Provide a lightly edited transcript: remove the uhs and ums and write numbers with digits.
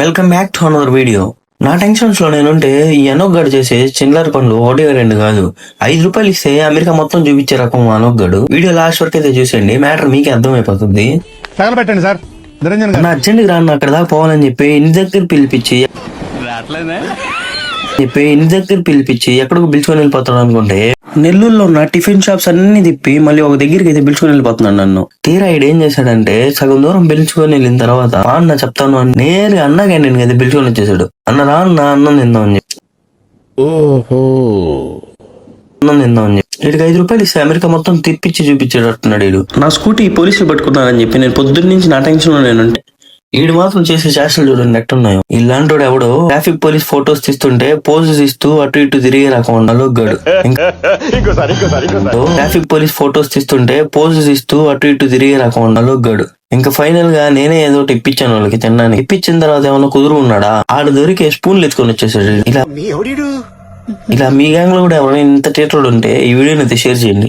Welcome back to another video. నా tensions లో నేనుంటే ఈ అనొగ్గడు చేసే చిల్లర పనులు ఒకటి రెండు కాదు, ₹5 ఇస్తే అమెరికా మొత్తం చూపించే రకం అనొగ్గడు. వీడియో లాస్ట్ వరకు అయితే చూసేయండి, మ్యాటర్ మీకే అర్థమైపోతుంది. తగలబెట్టండి సార్. నిరంజన్ గారు నా అర్జెంట్ గా అక్కడ దాకా పోవాలని చెప్పి ఇంటి దగ్గర పిలిపించి ఎక్కడికి పిలుచుకొని వెళ్ళిపోతాడు అనుకుంటే, నెల్లూరులో ఉన్న టిఫిన్ షాప్స్ అన్ని తిప్పి మళ్ళీ ఒక దగ్గరికి అయితే పిలుచుకొని వెళ్ళిపోతున్నాడు నన్ను. తీరా ఈడు ఏం చేశాడంటే, సగం దూరం పిలుచుకొని వెళ్ళిన తర్వాత అన్న చెప్తాను అని నేరుగా అన్న క్యాంటీన్ అయితే పిలుచుకొని వచ్చేసాడు. అన్న రా అన్న అన్నం తిందామని చెప్పి వీడికి ₹5 ఇస్తే అమెరికా మొత్తం తిప్పించి చూపించేటట్టున్నాడు వీడు. నా స్కూటీ పోలీసులు పట్టుకున్నారని చెప్పి నేను పొద్దున్న నుంచి నా టెన్షన్ లో నేనుంటే, వీడు మాత్రం చేసే చేష్టలు చూడండి ఎట్టున్నాయో. ఇలాంటి ఎవడో ట్రాఫిక్ పోలీస్ ఫొటోస్ తీస్తుంటే పోజెస్ ఇస్తూ అటు ఇటు తిరిగే రకం అనొగ్గడు. ట్రాఫిక్ పోలీస్ ఫొటోస్ తీస్తుంటే పోజెస్ ఇస్తూ అటు ఇటు తిరిగే రకం అనొగ్గడు. ఇంకా ఫైనల్ గా నేనే ఏదో ఒకటి ఇప్పించాను వాళ్ళకి తినడానికి. ఇప్పించిన తర్వాత ఏమన్నా కుదురుకున్నాడా, ఆడు దొరికి స్పూన్లు ఎత్తుకొని వచ్చేసాడు. ఇలా మీ గ్యాంగ్ లో కూడా ఎవరైనా ఇంత థియేటర్లు ఉంటే ఈ వీడియోని అయితే షేర్ చేయండి.